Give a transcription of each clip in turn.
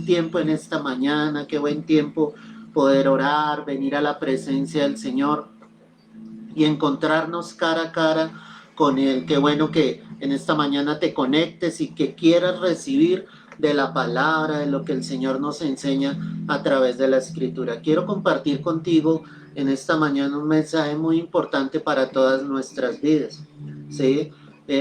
Tiempo en esta mañana, qué buen tiempo poder orar, venir a la presencia del Señor y encontrarnos cara a cara con Él. Qué bueno que en esta mañana te conectes y que quieras recibir de la palabra, de lo que el Señor nos enseña a través de la Escritura. Quiero compartir contigo en esta mañana un mensaje muy importante para todas nuestras vidas, ¿sí?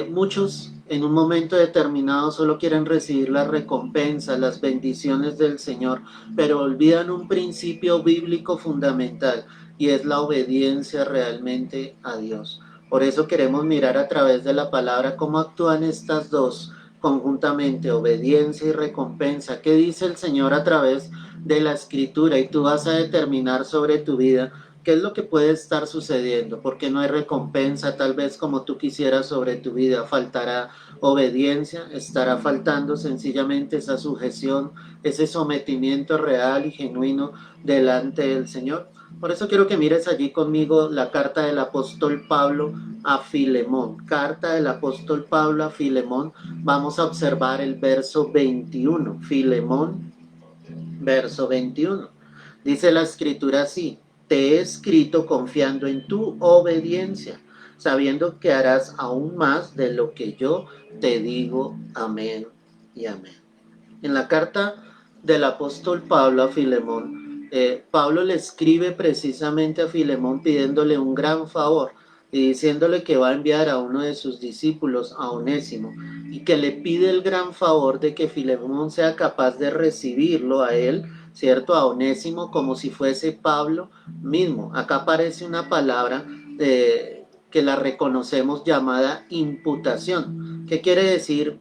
Muchos en un momento determinado solo quieren recibir las recompensas, las bendiciones del Señor, pero olvidan un principio bíblico fundamental, y es la obediencia realmente a Dios. Por eso queremos mirar a través de la palabra cómo actúan estas dos conjuntamente, obediencia y recompensa. ¿Qué dice el Señor a través de la Escritura? Y tú vas a determinar sobre tu vida qué es lo que puede estar sucediendo, porque no hay recompensa tal vez como tú quisieras sobre tu vida. Faltará obediencia, estará faltando sencillamente esa sujeción, ese sometimiento real y genuino delante del Señor. Por eso quiero que mires allí conmigo la carta del apóstol Pablo a Filemón. Carta del apóstol Pablo a Filemón. Vamos a observar el verso 21. Filemón, verso 21. Dice la escritura así: te he escrito confiando en tu obediencia, sabiendo que harás aún más de lo que yo te digo. Amén y amén. En la carta del apóstol Pablo a Filemón, Pablo le escribe precisamente a Filemón pidiéndole un gran favor y diciéndole que va a enviar a uno de sus discípulos, a Onésimo, y que le pide el gran favor de que Filemón sea capaz de recibirlo a él, ¿cierto? A Onésimo, como si fuese Pablo mismo. Acá aparece una palabra que la reconocemos llamada imputación. ¿Qué quiere decir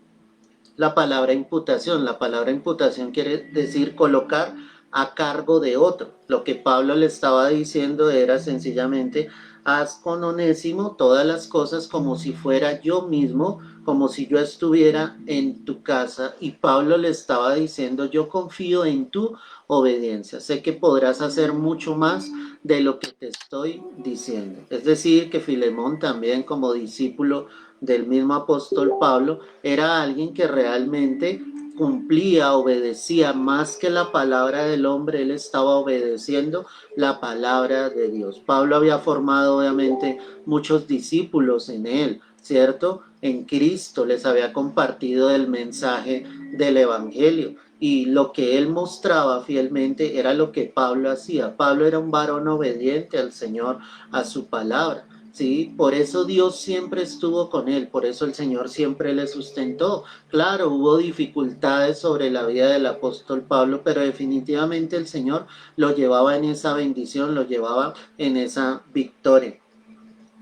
la palabra imputación? La palabra imputación quiere decir colocar a cargo de otro. Lo que Pablo le estaba diciendo era sencillamente: haz con Onésimo todas las cosas como si fuera yo mismo, como si yo estuviera en tu casa. Y Pablo le estaba diciendo: yo confío en tu obediencia, sé que podrás hacer mucho más de lo que te estoy diciendo. Es decir, que Filemón también, como discípulo del mismo apóstol Pablo, era alguien que realmente cumplía, obedecía más que la palabra del hombre. Él estaba obedeciendo la palabra de Dios. Pablo había formado obviamente muchos discípulos en él, ¿cierto? En Cristo les había compartido el mensaje del evangelio, y lo que él mostraba fielmente era lo que Pablo hacía. Pablo era un varón obediente al Señor, a su palabra. Sí, por eso Dios siempre estuvo con él, por eso el Señor siempre le sustentó. Claro, hubo dificultades sobre la vida del apóstol Pablo, pero definitivamente el Señor lo llevaba en esa bendición, lo llevaba en esa victoria.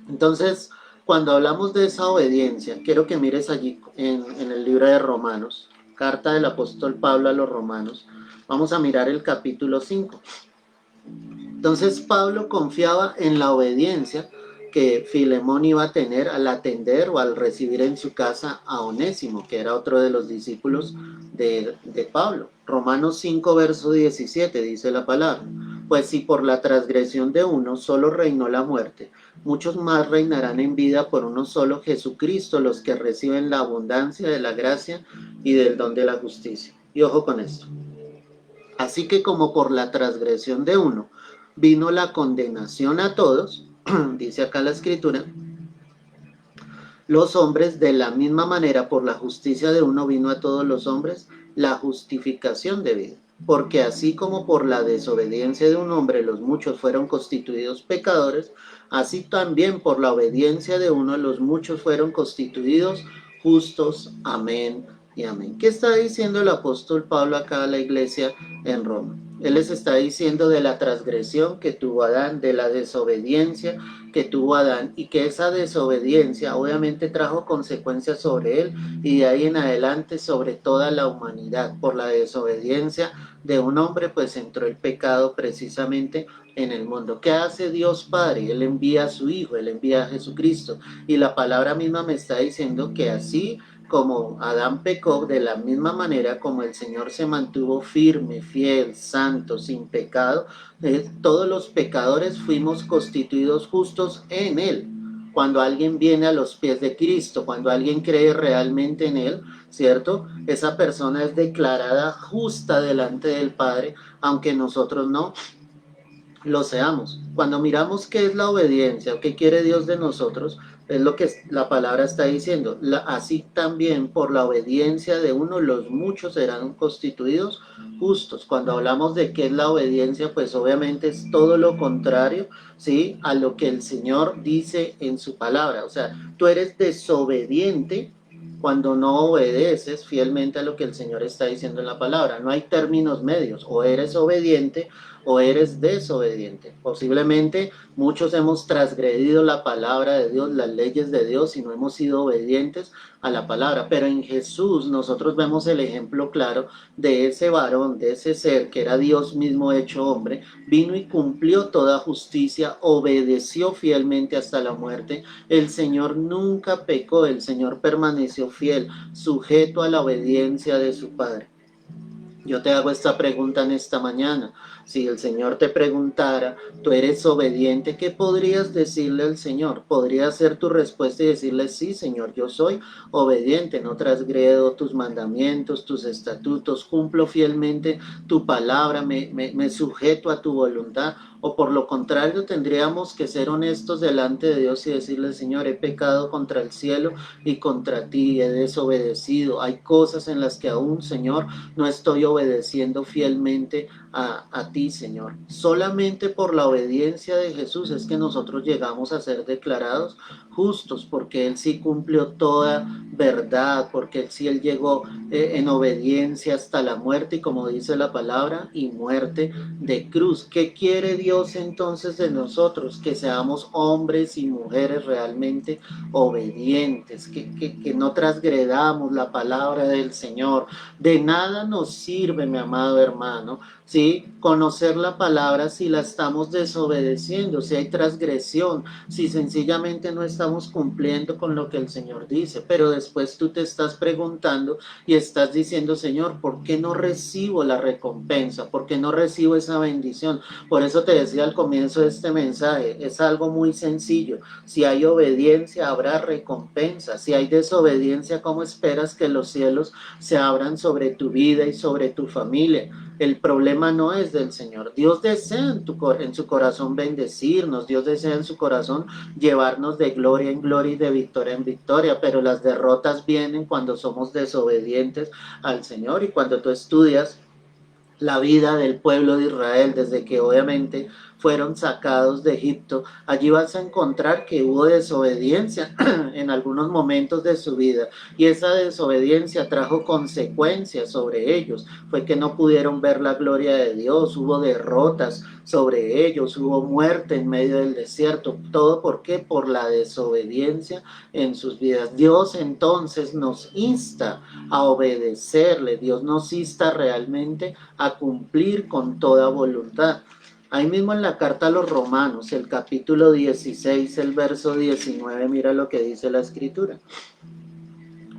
Entonces, cuando hablamos de esa obediencia, quiero que mires allí en el libro de Romanos, carta del apóstol Pablo a los Romanos. Vamos a mirar el capítulo 5. Entonces Pablo confiaba en la obediencia que Filemón iba a tener al atender o al recibir en su casa a Onésimo, que era otro de los discípulos de Pablo. Romanos 5, verso 17 dice la palabra: pues si por la transgresión de uno solo reinó la muerte, muchos más reinarán en vida por uno solo, Jesucristo, los que reciben la abundancia de la gracia y del don de la justicia. Y ojo con esto: así que como por la transgresión de uno vino la condenación a todos, dice acá la escritura, los hombres de la misma manera por la justicia de uno vino a todos los hombres la justificación de vida. Porque así como por la desobediencia de un hombre los muchos fueron constituidos pecadores, así también por la obediencia de uno los muchos fueron constituidos justos. Amén y amén. ¿Qué está diciendo el apóstol Pablo acá a la iglesia en Roma? Él les está diciendo de la transgresión que tuvo Adán, de la desobediencia que tuvo Adán, y que esa desobediencia obviamente trajo consecuencias sobre él y de ahí en adelante sobre toda la humanidad. Por la desobediencia de un hombre pues entró el pecado precisamente en el mundo. ¿Qué hace Dios Padre? Él envía a su Hijo, Él envía a Jesucristo, y la palabra misma me está diciendo que así como Adán pecó, de la misma manera como el Señor se mantuvo firme, fiel, santo, sin pecado, todos los pecadores fuimos constituidos justos en Él. cuando alguien viene a los pies de Cristo, cuando alguien cree realmente en Él, ¿cierto? Esa persona es declarada justa delante del Padre, aunque nosotros no lo seamos. Cuando miramos qué es la obediencia o qué quiere Dios de nosotros, es lo que la palabra está diciendo. Así también por la obediencia de uno, los muchos serán constituidos justos. Cuando hablamos de qué es la obediencia, pues obviamente es todo lo contrario, ¿sí? A lo que el Señor dice en su palabra. O sea, tú eres desobediente cuando no obedeces fielmente a lo que el Señor está diciendo en la palabra. No hay términos medios, o eres obediente o eres desobediente. Posiblemente muchos hemos transgredido la palabra de Dios, las leyes de Dios, y no hemos sido obedientes a la palabra. Pero en Jesús nosotros vemos el ejemplo claro de ese varón, de ese ser que era Dios mismo hecho hombre, vino y cumplió toda justicia, obedeció fielmente hasta la muerte. El Señor nunca pecó, el Señor permaneció fiel, sujeto a la obediencia de su Padre. Yo te hago esta pregunta en esta mañana. Si el Señor te preguntara, ¿tú eres obediente? ¿Qué podrías decirle al Señor? ¿Podría ser tu respuesta y decirle, sí, Señor, yo soy obediente, no transgredo tus mandamientos, tus estatutos, cumplo fielmente tu palabra, me sujeto a tu voluntad? O por lo contrario, tendríamos que ser honestos delante de Dios y decirle, Señor, he pecado contra el cielo y contra ti, he desobedecido. Hay cosas en las que aún, Señor, no estoy obedeciendo fielmente a ti, Señor. Solamente por la obediencia de Jesús es que nosotros llegamos a ser declarados justos, porque Él sí cumplió toda verdad, porque Él llegó en obediencia hasta la muerte, y como dice la palabra, y muerte de cruz. ¿Qué quiere Dios entonces de nosotros? Que seamos hombres y mujeres realmente obedientes, que no transgredamos la palabra del Señor. De nada nos sirve, mi amado hermano, ¿sí? Conocer la palabra si la estamos desobedeciendo, si hay transgresión, si sencillamente no estamos cumpliendo con lo que el Señor dice. Pero después tú te estás preguntando y estás diciendo, Señor, ¿por qué no recibo la recompensa? ¿Por qué no recibo esa bendición? Por eso te decía al comienzo de este mensaje, es algo muy sencillo. Si hay obediencia, habrá recompensa. Si hay desobediencia, ¿cómo esperas que los cielos se abran sobre tu vida y sobre tu familia? El problema no es del Señor. Dios desea en su corazón bendecirnos. Dios desea en su corazón llevarnos de gloria en gloria y de victoria en victoria. Pero las derrotas vienen cuando somos desobedientes al Señor. Y cuando tú estudias la vida del pueblo de Israel desde que obviamente fueron sacados de Egipto, allí vas a encontrar que hubo desobediencia en algunos momentos de su vida, y esa desobediencia trajo consecuencias sobre ellos. Fue que no pudieron ver la gloria de Dios, hubo derrotas sobre ellos, hubo muerte en medio del desierto. ¿Todo por qué? Por la desobediencia en sus vidas. Dios entonces nos insta a obedecerle, Dios nos insta realmente a cumplir con toda voluntad. Ahí mismo en la carta a los Romanos, el capítulo 16, el verso 19, mira lo que dice la Escritura.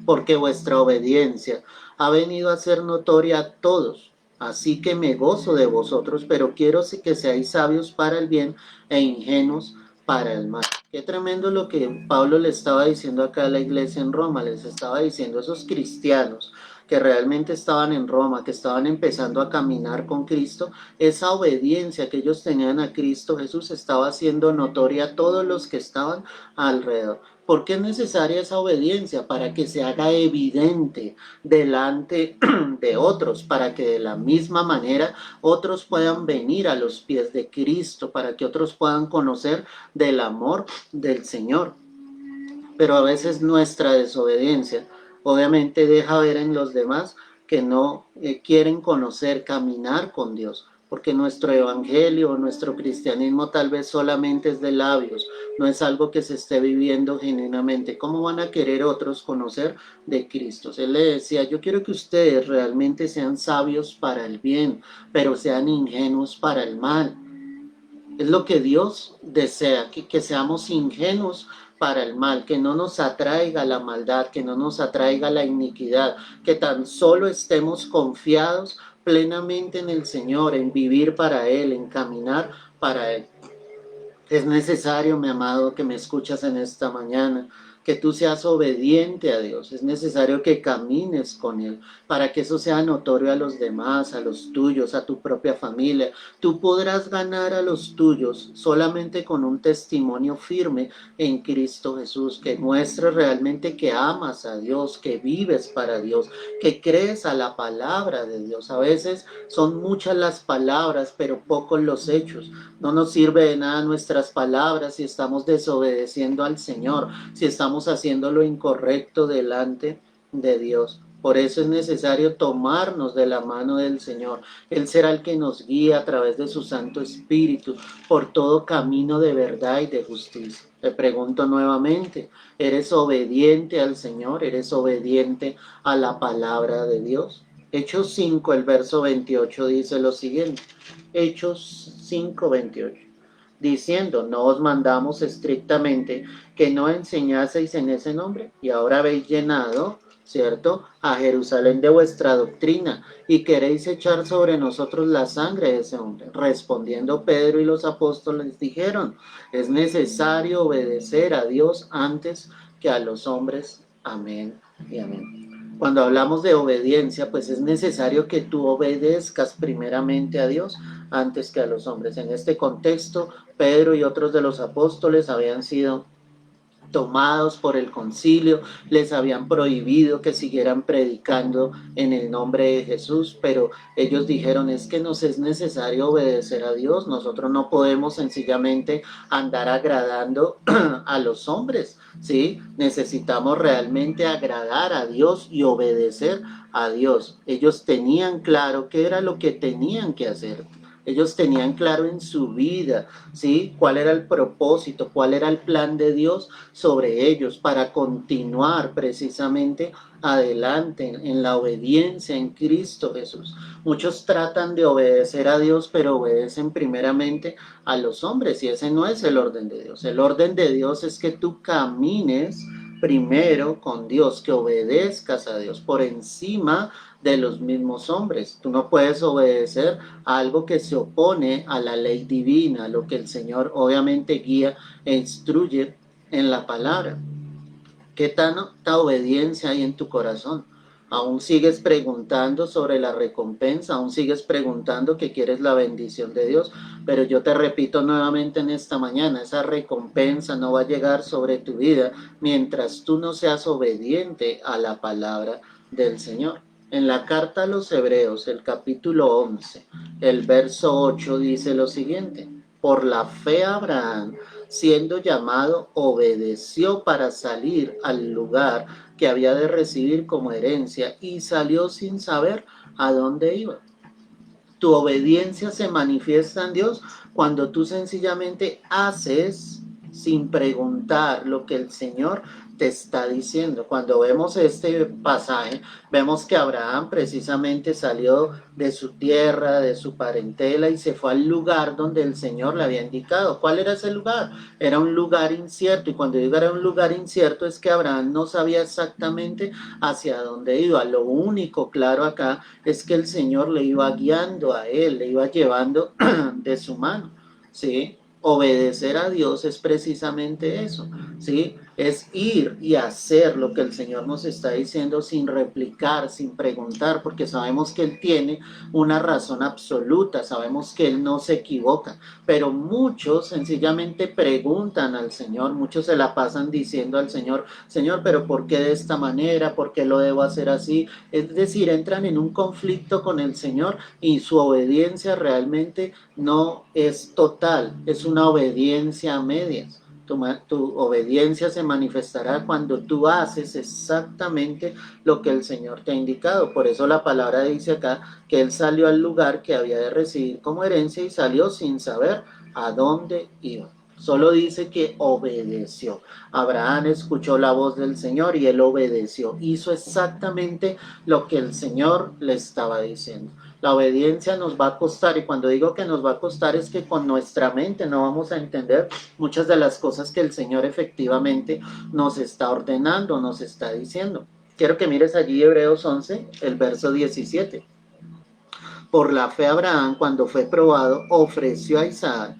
Porque vuestra obediencia ha venido a ser notoria a todos, así que me gozo de vosotros, pero quiero que seáis sabios para el bien e ingenuos para el mal. Qué tremendo lo que Pablo le estaba diciendo acá a la iglesia en Roma. Les estaba diciendo a esos cristianos que realmente estaban en Roma, que estaban empezando a caminar con Cristo, esa obediencia que ellos tenían a Cristo Jesús estaba haciendo notoria a todos los que estaban alrededor. ¿Por qué es necesaria esa obediencia? Para que se haga evidente delante de otros, para que de la misma manera otros puedan venir a los pies de Cristo, para que otros puedan conocer del amor del Señor. Pero a veces nuestra desobediencia obviamente deja ver en los demás que no quieren conocer, caminar con Dios, porque nuestro evangelio, nuestro cristianismo tal vez solamente es de labios, no es algo que se esté viviendo genuinamente. ¿Cómo van a querer otros conocer de Cristo? Él le decía, yo quiero que ustedes realmente sean sabios para el bien, pero sean ingenuos para el mal. Es lo que Dios desea, que seamos ingenuos para el mal, que no nos atraiga la maldad, que no nos atraiga la iniquidad, que tan solo estemos confiados plenamente en el Señor, en vivir para Él, en caminar para Él. Es necesario, mi amado, que me escuchas en esta mañana, que tú seas obediente a Dios. Es necesario que camines con Él para que eso sea notorio a los demás, a los tuyos, a tu propia familia. Tú podrás ganar a los tuyos solamente con un testimonio firme en Cristo Jesús, que muestres realmente que amas a Dios, que vives para Dios, que crees a la palabra de Dios. A veces son muchas las palabras, pero pocos los hechos. No nos sirve de nada nuestras palabras si estamos desobedeciendo al Señor, si estamos haciendo lo incorrecto delante de Dios. Por eso es necesario tomarnos de la mano del Señor. Él será el que nos guía a través de su Santo Espíritu por todo camino de verdad y de justicia. Te pregunto nuevamente, ¿eres obediente al Señor? ¿Eres obediente a la palabra de Dios? Hechos 5, el verso 28 dice lo siguiente. Hechos 5:28, diciendo, no os mandamos estrictamente que no enseñaseis en ese nombre, y ahora habéis llenado, ¿cierto?, a Jerusalén de vuestra doctrina, y queréis echar sobre nosotros la sangre de ese hombre. Respondiendo Pedro y los apóstoles dijeron, es necesario obedecer a Dios antes que a los hombres. Amén y amén. Cuando hablamos de obediencia, pues es necesario que tú obedezcas primeramente a Dios antes que a los hombres. En este contexto, Pedro y otros de los apóstoles habían sido tomados por el concilio, les habían prohibido que siguieran predicando en el nombre de Jesús, pero ellos dijeron, es que nos es necesario obedecer a Dios, nosotros no podemos sencillamente andar agradando a los hombres, ¿sí? Necesitamos realmente agradar a Dios y obedecer a Dios. Ellos tenían claro qué era lo que tenían que hacer. Ellos tenían claro en su vida, ¿sí?, cuál era el propósito, cuál era el plan de Dios sobre ellos para continuar precisamente adelante en la obediencia en Cristo Jesús. Muchos tratan de obedecer a Dios, pero obedecen primeramente a los hombres, y ese no es el orden de Dios. El orden de Dios es que tú camines primero con Dios, que obedezcas a Dios por encima de los mismos hombres. Tú no puedes obedecer a algo que se opone a la ley divina, lo que el Señor obviamente guía e instruye en la palabra. ¿Qué tanta obediencia hay en tu corazón? Aún sigues preguntando sobre la recompensa, aún sigues preguntando que quieres la bendición de Dios, pero yo te repito nuevamente en esta mañana, esa recompensa no va a llegar sobre tu vida mientras tú no seas obediente a la palabra del Señor. En la carta a los Hebreos, el capítulo 11, el verso 8 dice lo siguiente, por la fe Abraham, siendo llamado, obedeció para salir al lugar que había de recibir como herencia y salió sin saber a dónde iba. Tu obediencia se manifiesta en Dios cuando tú sencillamente haces sin preguntar lo que el Señor te está diciendo. Cuando vemos este pasaje, vemos que Abraham precisamente salió de su tierra, de su parentela y se fue al lugar donde el Señor le había indicado. ¿Cuál era ese lugar? Era un lugar incierto, y cuando digo era un lugar incierto es que Abraham no sabía exactamente hacia dónde iba. Lo único claro acá es que el Señor le iba guiando a él, le iba llevando de su mano, ¿sí? Obedecer a Dios es precisamente eso, ¿sí? Es ir y hacer lo que el Señor nos está diciendo sin replicar, sin preguntar, porque sabemos que Él tiene una razón absoluta, sabemos que Él no se equivoca, pero muchos sencillamente preguntan al Señor, muchos se la pasan diciendo al Señor, Señor, pero ¿por qué de esta manera? ¿Por qué lo debo hacer así? Es decir, entran en un conflicto con el Señor y su obediencia realmente no es total, es una obediencia a medias. Tu obediencia se manifestará cuando tú haces exactamente lo que el Señor te ha indicado. Por eso la palabra dice acá que Él salió al lugar que había de recibir como herencia y salió sin saber a dónde iba. Solo dice que obedeció. Abraham escuchó la voz del Señor y él obedeció. Hizo exactamente lo que el Señor le estaba diciendo. La obediencia nos va a costar, y cuando digo que nos va a costar es que con nuestra mente no vamos a entender muchas de las cosas que el Señor efectivamente nos está ordenando, nos está diciendo. Quiero que mires allí Hebreos 11, el verso 17. Por la fe Abraham, cuando fue probado, ofreció a Isaac,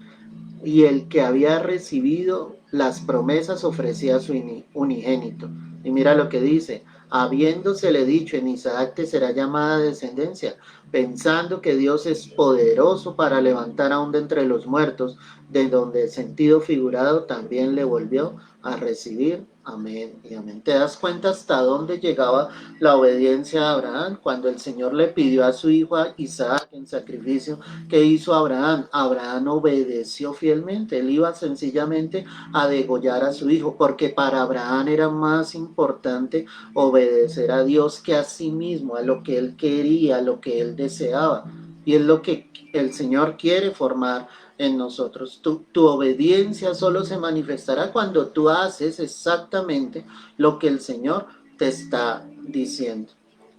y el que había recibido las promesas ofrecía a su unigénito. Y mira lo que dice, habiéndosele dicho en Isaac te será llamada descendencia, pensando que Dios es poderoso para levantar aún de entre los muertos, de donde el sentido figurado también le volvió a recibir. Amén y amén. ¿Te das cuenta hasta dónde llegaba la obediencia de Abraham? Cuando el Señor le pidió a su hijo a Isaac en sacrificio, ¿qué hizo Abraham? Abraham obedeció fielmente. Él iba sencillamente a degollar a su hijo, porque para Abraham era más importante obedecer a Dios que a sí mismo, a lo que él quería, a lo que él deseaba. Y es lo que el Señor quiere formar en nosotros. Tu obediencia solo se manifestará cuando tú haces exactamente lo que el Señor te está diciendo.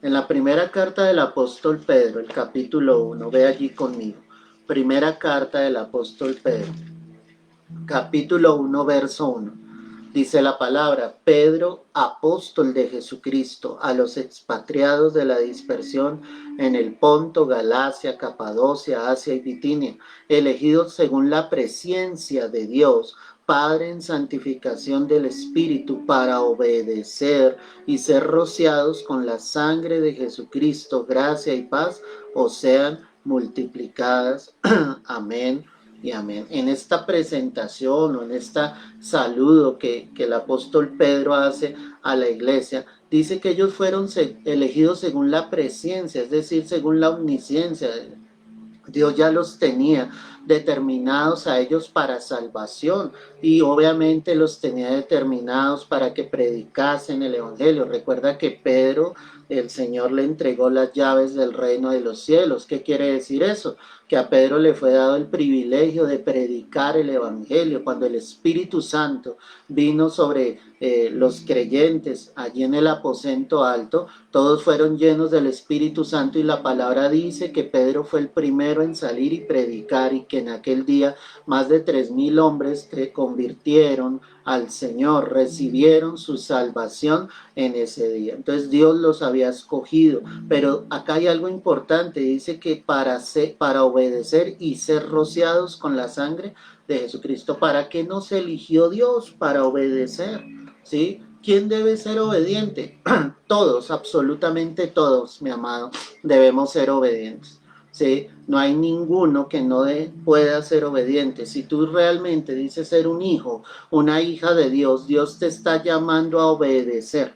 En la primera carta del apóstol Pedro, el capítulo 1, ve allí conmigo. Primera carta del apóstol Pedro, capítulo 1, verso 1. Dice la palabra, Pedro, apóstol de Jesucristo, a los expatriados de la dispersión en el Ponto, Galacia, Capadocia, Asia y Bitinia, elegidos según la presciencia de Dios, Padre en santificación del Espíritu, para obedecer y ser rociados con la sangre de Jesucristo, gracia y paz os sean multiplicadas. Amén y amén. En esta presentación o en este saludo que el apóstol Pedro hace a la iglesia, dice que ellos fueron elegidos según la presciencia, es decir, según la omnisciencia. Dios ya los tenía determinados a ellos para salvación y obviamente los tenía determinados para que predicasen el evangelio. Recuerda que Pedro, el Señor le entregó las llaves del reino de los cielos. ¿Qué quiere decir eso? Que a Pedro le fue dado el privilegio de predicar el evangelio. Cuando el Espíritu Santo vino sobre los creyentes allí en el aposento alto, todos fueron llenos del Espíritu Santo y la palabra dice que Pedro fue el primero en salir y predicar, y que en aquel día más de 3,000 hombres se convirtieron al Señor, recibieron su salvación en ese día. Entonces Dios los había escogido, pero acá hay algo importante, dice que para obedecer y ser rociados con la sangre de Jesucristo. ¿Para qué nos eligió Dios? Para obedecer, ¿sí? ¿Quién debe ser obediente? Todos, absolutamente todos, mi amado, debemos ser obedientes. ¿Sí? No hay ninguno que no pueda ser obediente. Si tú realmente dices ser un hijo, una hija de Dios, Dios te está llamando a obedecer.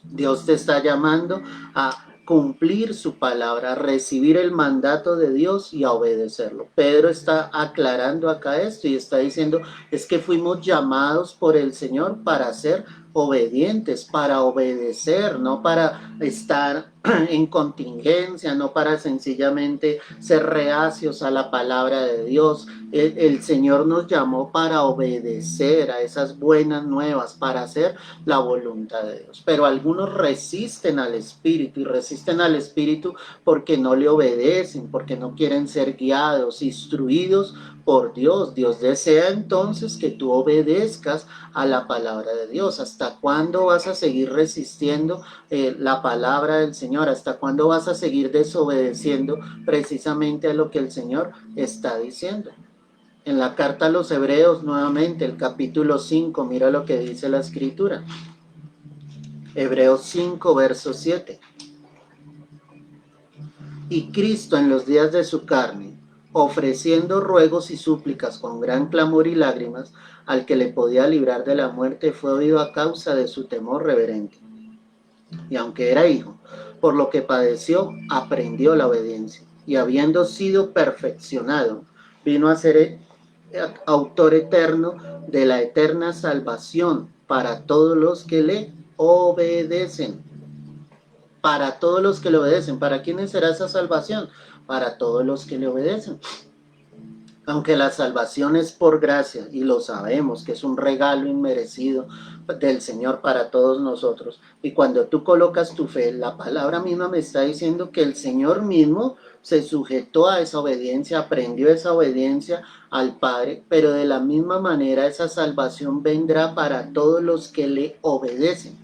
Dios te está llamando a cumplir su palabra, a recibir el mandato de Dios y a obedecerlo. Pedro está aclarando acá esto y está diciendo, es que fuimos llamados por el Señor para ser obedientes, para obedecer, no para estar en contingencia, no para sencillamente ser reacios a la palabra de Dios. El Señor nos llamó para obedecer a esas buenas nuevas, para hacer la voluntad de Dios. Pero algunos resisten al Espíritu, y resisten al Espíritu porque no le obedecen, porque no quieren ser guiados, instruidos por Dios. Dios desea entonces que tú obedezcas a la palabra de Dios. ¿Hasta cuándo vas a seguir resistiendo la palabra del Señor? ¿Hasta cuándo vas a seguir desobedeciendo precisamente a lo que el Señor está diciendo? En la carta a los Hebreos, nuevamente, el capítulo 5, mira lo que dice la Escritura. Hebreos 5, verso 7. Y Cristo en los días de su carne, ofreciendo ruegos y súplicas con gran clamor y lágrimas, al que le podía librar de la muerte, fue oído a causa de su temor reverente. Y aunque era hijo, por lo que padeció, aprendió la obediencia. Y habiendo sido perfeccionado, vino a ser autor eterno de la eterna salvación para todos los que le obedecen. Para todos los que le obedecen. ¿Para quiénes será esa salvación? Para todos los que le obedecen. Aunque la salvación es por gracia, y lo sabemos que es un regalo inmerecido del Señor para todos nosotros, y cuando tú colocas tu fe, la palabra misma me está diciendo que el Señor mismo se sujetó a esa obediencia, aprendió esa obediencia al Padre, pero de la misma manera esa salvación vendrá para todos los que le obedecen.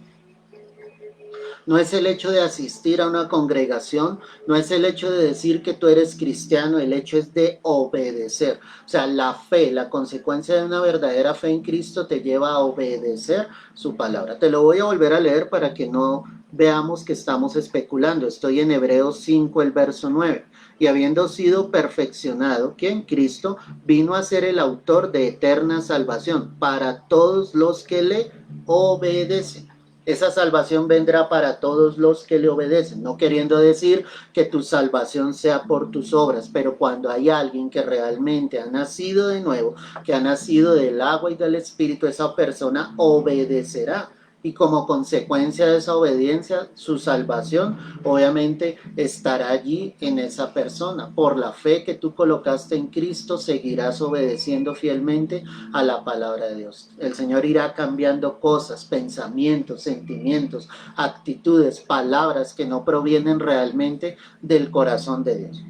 No es el hecho de asistir a una congregación, no es el hecho de decir que tú eres cristiano, el hecho es de obedecer. O sea, la fe, la consecuencia de una verdadera fe en Cristo te lleva a obedecer su palabra. Te lo voy a volver a leer para que no veamos que estamos especulando. Estoy en Hebreos 5, el verso 9. Y habiendo sido perfeccionado, que en Cristo vino a ser el autor de eterna salvación para todos los que le obedecen. Esa salvación vendrá para todos los que le obedecen, no queriendo decir que tu salvación sea por tus obras, pero cuando hay alguien que realmente ha nacido de nuevo, que ha nacido del agua y del Espíritu, esa persona obedecerá. Y como consecuencia de esa obediencia, su salvación obviamente estará allí en esa persona. Por la fe que tú colocaste en Cristo, seguirás obedeciendo fielmente a la palabra de Dios. El Señor irá cambiando cosas, pensamientos, sentimientos, actitudes, palabras que no provienen realmente del corazón de Dios.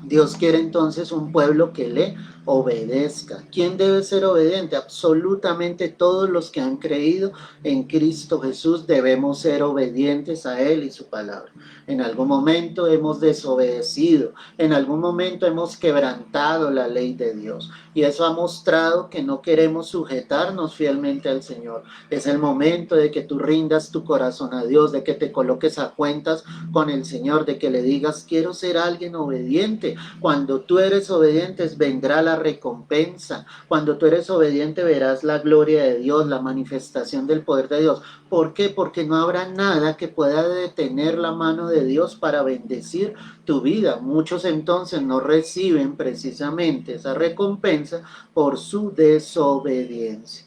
Dios quiere entonces un pueblo que le obedezca. ¿Quién debe ser obediente? Absolutamente todos los que han creído en Cristo Jesús debemos ser obedientes a Él y su palabra. En algún momento hemos desobedecido, en algún momento hemos quebrantado la ley de Dios y eso ha mostrado que no queremos sujetarnos fielmente al Señor. Es el momento de que tú rindas tu corazón a Dios, de que te coloques a cuentas con el Señor, de que le digas, quiero ser alguien obediente. Cuando tú eres obediente vendrá la recompensa. Cuando tú eres obediente verás la gloria de Dios, la manifestación del poder de Dios. ¿Por qué? Porque no habrá nada que pueda detener la mano de Dios para bendecir tu vida. Muchos entonces no reciben precisamente esa recompensa por su desobediencia.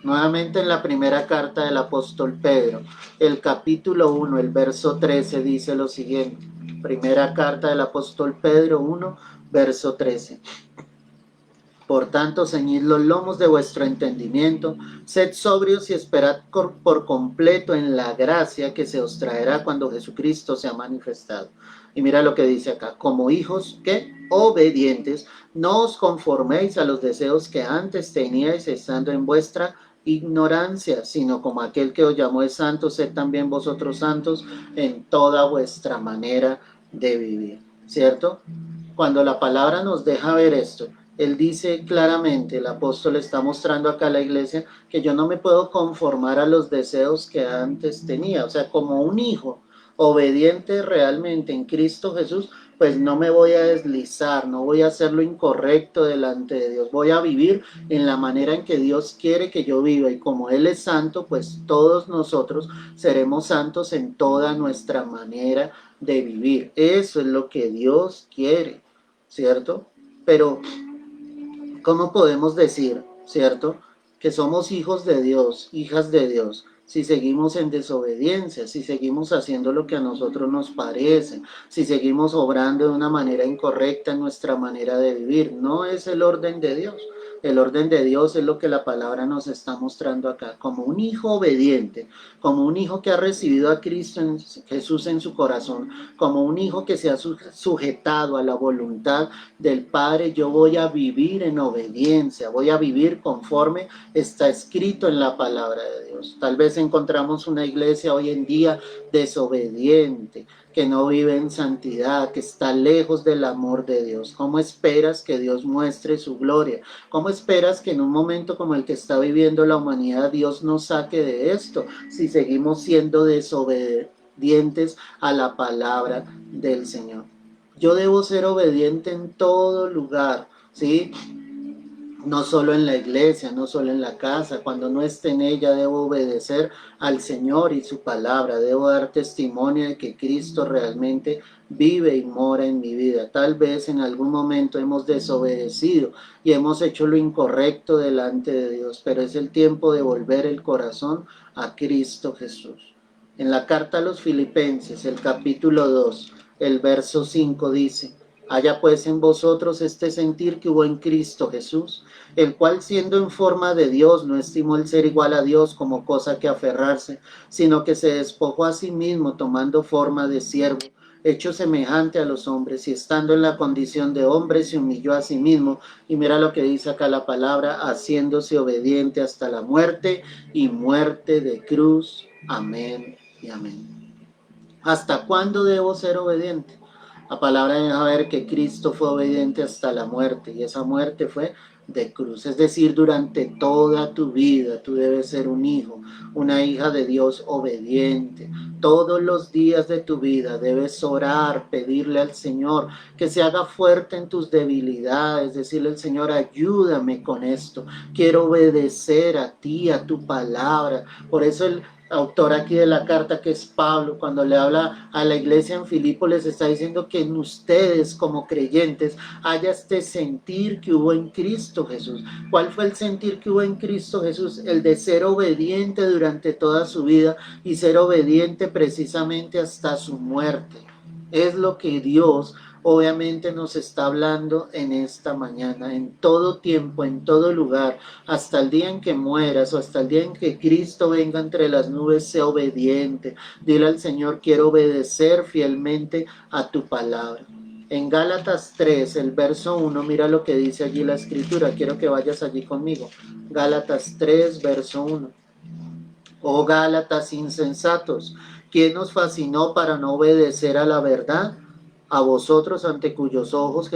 Nuevamente en la primera carta del apóstol Pedro, el capítulo 1, el verso 13 dice lo siguiente. Primera carta del apóstol Pedro 1, verso 13. Por tanto, ceñid los lomos de vuestro entendimiento, sed sobrios y esperad por completo en la gracia que se os traerá cuando Jesucristo sea manifestado. Y mira lo que dice acá, como hijos que obedientes, no os conforméis a los deseos que antes teníais estando en vuestra ignorancia, sino como aquel que os llamó es santo, sed también vosotros santos en toda vuestra manera de vivir, ¿cierto? Cuando la palabra nos deja ver esto, él dice claramente, el apóstol está mostrando acá a la iglesia, que yo no me puedo conformar a los deseos que antes tenía. O sea, como un hijo obediente realmente en Cristo Jesús, pues no me voy a deslizar, no voy a hacer lo incorrecto delante de Dios. Voy a vivir en la manera en que Dios quiere que yo viva. Y como Él es santo, pues todos nosotros seremos santos en toda nuestra manera de vivir. Eso es lo que Dios quiere, ¿cierto? Pero ¿cómo podemos decir, cierto, que somos hijos de Dios, hijas de Dios, si seguimos en desobediencia, si seguimos haciendo lo que a nosotros nos parece, si seguimos obrando de una manera incorrecta en nuestra manera de vivir? No es el orden de Dios. El orden de Dios es lo que la palabra nos está mostrando acá, como un hijo obediente, como un hijo que ha recibido a Cristo Jesús en su corazón, como un hijo que se ha sujetado a la voluntad del Padre. Yo voy a vivir en obediencia, voy a vivir conforme está escrito en la palabra de Dios. Tal vez encontramos una iglesia hoy en día desobediente, que no vive en santidad, que está lejos del amor de Dios. ¿Cómo esperas que Dios muestre su gloria? ¿Cómo esperas que en un momento como el que está viviendo la humanidad Dios nos saque de esto si seguimos siendo desobedientes a la palabra del Señor? Yo debo ser obediente en todo lugar, ¿sí? No solo en la iglesia, no solo en la casa. Cuando no esté en ella, debo obedecer al Señor y su palabra. Debo dar testimonio de que Cristo realmente vive y mora en mi vida. Tal vez en algún momento hemos desobedecido y hemos hecho lo incorrecto delante de Dios, pero es el tiempo de volver el corazón a Cristo Jesús. En la carta a los Filipenses, el capítulo 2, el verso 5 dice: haya pues en vosotros este sentir que hubo en Cristo Jesús, el cual siendo en forma de Dios no estimó el ser igual a Dios como cosa que aferrarse, sino que se despojó a sí mismo tomando forma de siervo, hecho semejante a los hombres, y estando en la condición de hombre se humilló a sí mismo. Y mira lo que dice acá la palabra: haciéndose obediente hasta la muerte y muerte de cruz. Amén y amén. ¿Hasta cuándo debo ser obediente? La palabra deja ver que Cristo fue obediente hasta la muerte, y esa muerte fue de cruz. Es decir, durante toda tu vida tú debes ser un hijo, una hija de Dios obediente. Todos los días de tu vida debes orar, pedirle al Señor que se haga fuerte en tus debilidades, decirle al Señor, ayúdame con esto, quiero obedecer a ti, a tu palabra. Por eso el autor aquí de la carta, que es Pablo, cuando le habla a la iglesia en Filipo, les está diciendo que en ustedes como creyentes haya este sentir que hubo en Cristo Jesús. ¿Cuál fue el sentir que hubo en Cristo Jesús? El de ser obediente durante toda su vida y ser obediente precisamente hasta su muerte. Es lo que Dios obviamente nos está hablando en esta mañana, en todo tiempo, en todo lugar, hasta el día en que mueras o hasta el día en que Cristo venga entre las nubes, sé obediente. Dile al Señor, quiero obedecer fielmente a tu palabra. En Gálatas 3, el verso 1, mira lo que dice allí la escritura, quiero que vayas allí conmigo. Gálatas 3, verso 1. Oh Gálatas insensatos, ¿quién os fascinó para no obedecer a la verdad? A vosotros ante cuyos ojos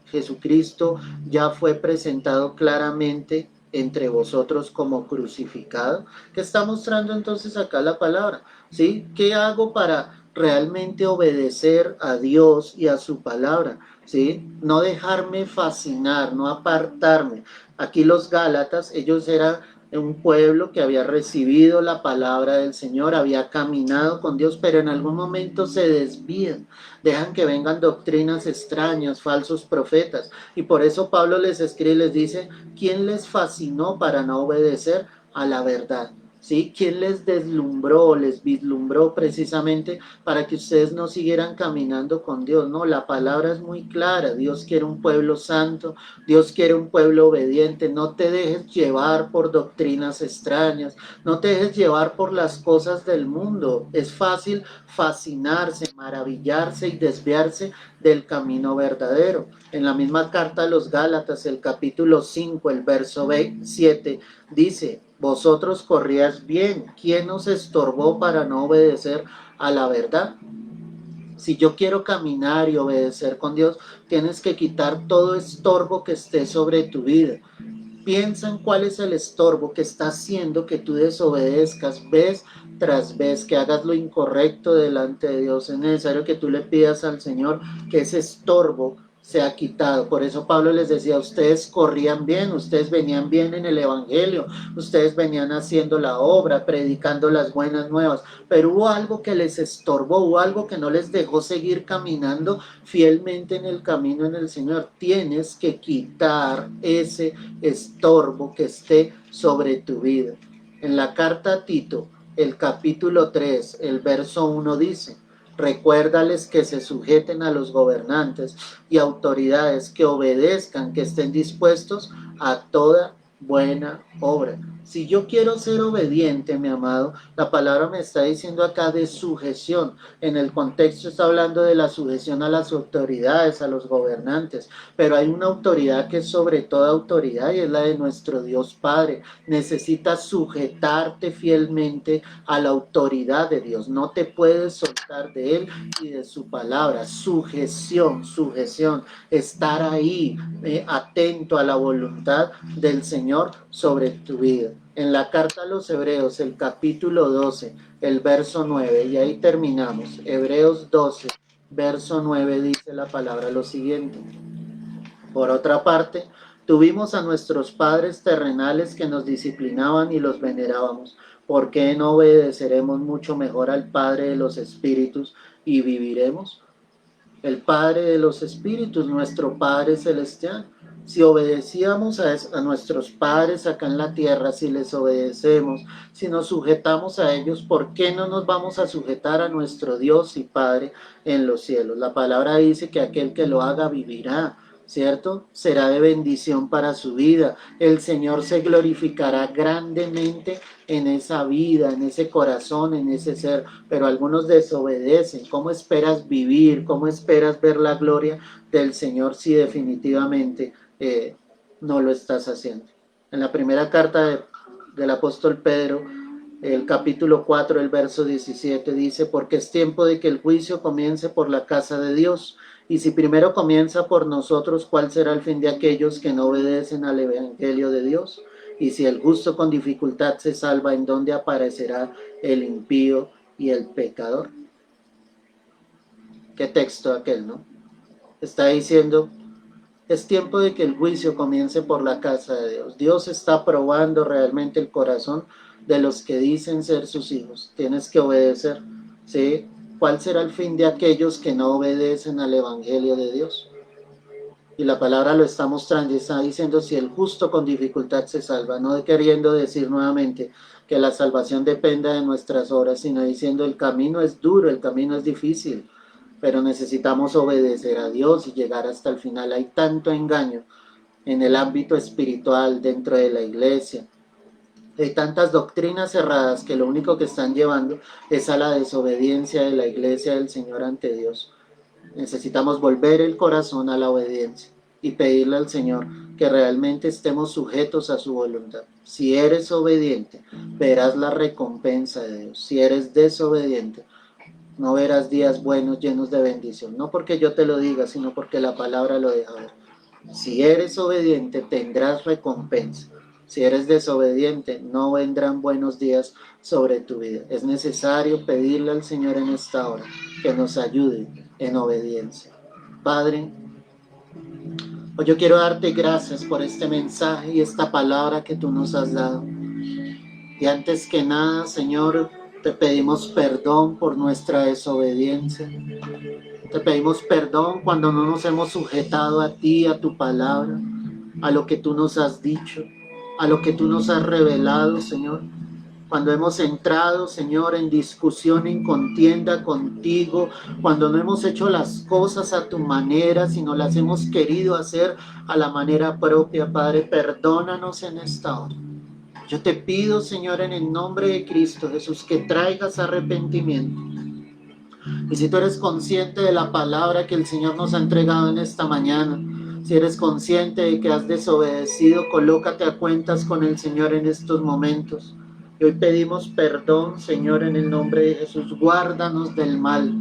Jesucristo ya fue presentado claramente entre vosotros como crucificado. ¿Qué está mostrando entonces acá la palabra? ¿Sí? ¿Qué hago para realmente obedecer a Dios y a su palabra? ¿Sí? No dejarme fascinar, no apartarme. Aquí los Gálatas, ellos eran un pueblo que había recibido la palabra del Señor, había caminado con Dios, pero en algún momento se desvían, dejan que vengan doctrinas extrañas, falsos profetas, y por eso Pablo les escribe y les dice, ¿quién les fascinó para no obedecer a la verdad? ¿Sí? ¿Quién les deslumbró, les vislumbró precisamente para que ustedes no siguieran caminando con Dios? No, la palabra es muy clara, Dios quiere un pueblo santo, Dios quiere un pueblo obediente. No te dejes llevar por doctrinas extrañas, no te dejes llevar por las cosas del mundo. Es fácil fascinarse, maravillarse y desviarse del camino verdadero. En la misma carta a los Gálatas, el capítulo 5, el verso 7, dice, vosotros corríais bien, ¿quién os estorbó para no obedecer a la verdad? Si yo quiero caminar y obedecer con Dios, tienes que quitar todo estorbo que esté sobre tu vida. Piensa en cuál es el estorbo que está haciendo que tú desobedezcas vez tras vez, que hagas lo incorrecto delante de Dios. Es necesario que tú le pidas al Señor que ese estorbo sea quitado. Por eso Pablo les decía, ustedes corrían bien, ustedes venían bien en el Evangelio, ustedes venían haciendo la obra, predicando las buenas nuevas, pero hubo algo que les estorbó, hubo algo que no les dejó seguir caminando fielmente en el camino en el Señor. Tienes que quitar ese estorbo que esté sobre tu vida. En la carta a Tito, el capítulo 3, el verso 1 dice, recuérdales que se sujeten a los gobernantes y autoridades, que obedezcan, que estén dispuestos a toda buena obra. Si yo quiero ser obediente, mi amado, la palabra me está diciendo acá de sujeción. En el contexto está hablando de la sujeción a las autoridades, a los gobernantes, pero hay una autoridad que es sobre toda autoridad y es la de nuestro Dios Padre. Necesitas sujetarte fielmente a la autoridad de Dios. No te puedes soltar de Él y de su palabra. Sujeción, estar ahí atento a la voluntad del Señor sobre tu vida. En la carta a los Hebreos, el capítulo 12, el verso 9, y ahí terminamos. Hebreos 12, verso 9 dice la palabra lo siguiente. Por otra parte, tuvimos a nuestros padres terrenales que nos disciplinaban y los venerábamos. ¿Por qué no obedeceremos mucho mejor al Padre de los Espíritus y viviremos? El Padre de los Espíritus, nuestro Padre Celestial. Si obedecíamos a nuestros padres acá en la tierra, si les obedecemos, si nos sujetamos a ellos, ¿por qué no nos vamos a sujetar a nuestro Dios y Padre en los cielos? La palabra dice que aquel que lo haga vivirá, ¿cierto? Será de bendición para su vida. El Señor se glorificará grandemente en esa vida, en ese corazón, en ese ser, pero algunos desobedecen. ¿Cómo esperas vivir? ¿Cómo esperas ver la gloria del Señor si definitivamente no lo estás haciendo? En la primera carta del apóstol Pedro, El capítulo 4, el verso 17 dice, porque es tiempo de que el juicio comience por la casa de Dios. Y si primero comienza por nosotros, ¿cuál será el fin de aquellos que no obedecen al evangelio de Dios? Y si el justo con dificultad se salva, ¿en dónde aparecerá el impío y el pecador? ¿Qué texto aquel, no? Está diciendo, es tiempo de que el juicio comience por la casa de Dios. Dios está probando realmente el corazón de los que dicen ser sus hijos. Tienes que obedecer, ¿sí? ¿Cuál será el fin de aquellos que no obedecen al evangelio de Dios? Y la palabra lo está mostrando y está diciendo si el justo con dificultad se salva, no queriendo decir nuevamente que la salvación dependa de nuestras obras, sino diciendo el camino es duro, el camino es difícil, pero necesitamos obedecer a Dios y llegar hasta el final. Hay tanto engaño en el ámbito espiritual dentro de la iglesia. Hay tantas doctrinas cerradas que lo único que están llevando es a la desobediencia de la iglesia del Señor ante Dios. Necesitamos volver el corazón a la obediencia y pedirle al Señor que realmente estemos sujetos a su voluntad. Si eres obediente, verás la recompensa de Dios. Si eres desobediente, no verás días buenos llenos de bendición. No porque yo te lo diga, sino porque la palabra lo deja ver. Si eres obediente, tendrás recompensa. Si eres desobediente, no vendrán buenos días sobre tu vida. Es necesario pedirle al Señor en esta hora que nos ayude en obediencia. Padre, hoy yo quiero darte gracias por este mensaje y esta palabra que tú nos has dado. Y antes que nada, Señor, te pedimos perdón por nuestra desobediencia. Te pedimos perdón cuando no nos hemos sujetado a ti, a tu palabra, a lo que tú nos has dicho, a lo que tú nos has revelado, Señor. Cuando hemos entrado, Señor, en discusión, en contienda contigo, cuando no hemos hecho las cosas a tu manera, sino las hemos querido hacer a la manera propia, Padre, perdónanos en esta hora. Yo te pido, Señor, en el nombre de Cristo Jesús, que traigas arrepentimiento. Y si tú eres consciente de la palabra que el Señor nos ha entregado en esta mañana, si eres consciente de que has desobedecido, colócate a cuentas con el Señor en estos momentos. Y hoy pedimos perdón, Señor, en el nombre de Jesús. Guárdanos del mal.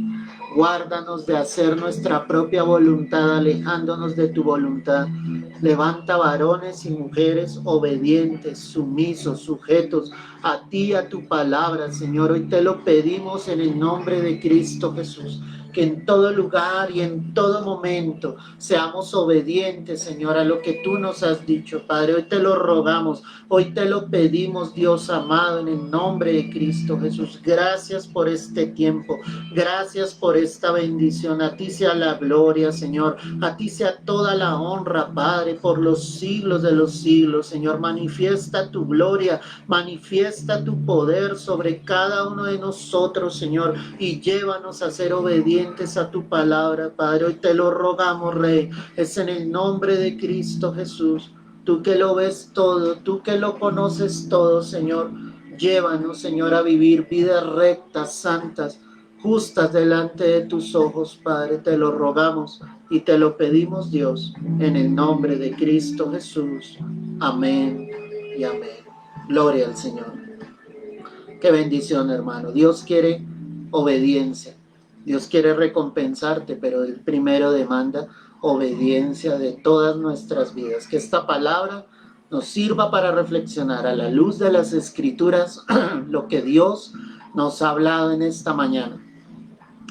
Guárdanos de hacer nuestra propia voluntad, alejándonos de tu voluntad. Levanta varones y mujeres obedientes, sumisos, sujetos a ti, a tu palabra, Señor. Hoy te lo pedimos en el nombre de Cristo Jesús. Que en todo lugar y en todo momento seamos obedientes, Señor, a lo que tú nos has dicho, Padre. Hoy te lo rogamos, hoy te lo pedimos, Dios amado, en el nombre de Cristo Jesús. Gracias por este tiempo, gracias por esta bendición. A ti sea la gloria, Señor, a ti sea toda la honra, Padre, por los siglos de los siglos, Señor. Manifiesta tu gloria, manifiesta tu poder sobre cada uno de nosotros, Señor, y llévanos a ser obedientes a tu palabra, Padre. Hoy te lo rogamos, Rey. Es en el nombre de Cristo Jesús. Tú que lo ves todo, tú que lo conoces todo, Señor. Llévanos, Señor, a vivir vidas rectas, santas, justas delante de tus ojos, Padre. Te lo rogamos y te lo pedimos, Dios, en el nombre de Cristo Jesús. Amén y amén. Gloria al Señor. Qué bendición, hermano. Dios quiere obediencia. Dios quiere recompensarte, pero Él primero demanda obediencia de todas nuestras vidas. Que esta palabra nos sirva para reflexionar a la luz de las Escrituras lo que Dios nos ha hablado en esta mañana.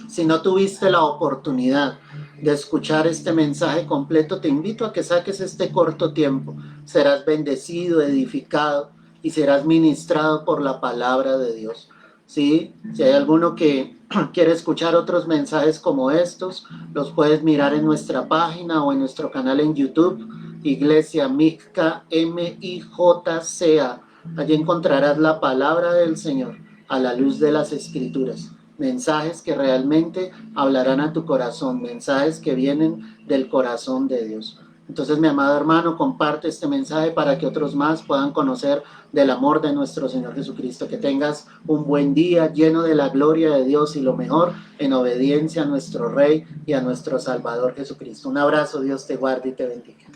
Si no tuviste la oportunidad de escuchar este mensaje completo, te invito a que saques este corto tiempo. Serás bendecido, edificado y serás ministrado por la palabra de Dios. ¿Sí? Si hay alguno que quiere escuchar otros mensajes como estos, los puedes mirar en nuestra página o en nuestro canal en YouTube, Iglesia Mijca, M-I-J-C-A. Allí encontrarás la palabra del Señor a la luz de las Escrituras. Mensajes que realmente hablarán a tu corazón, mensajes que vienen del corazón de Dios. Entonces, mi amado hermano, comparte este mensaje para que otros más puedan conocer del amor de nuestro Señor Jesucristo. Que tengas un buen día lleno de la gloria de Dios y lo mejor en obediencia a nuestro Rey y a nuestro Salvador Jesucristo. Un abrazo, Dios te guarde y te bendiga.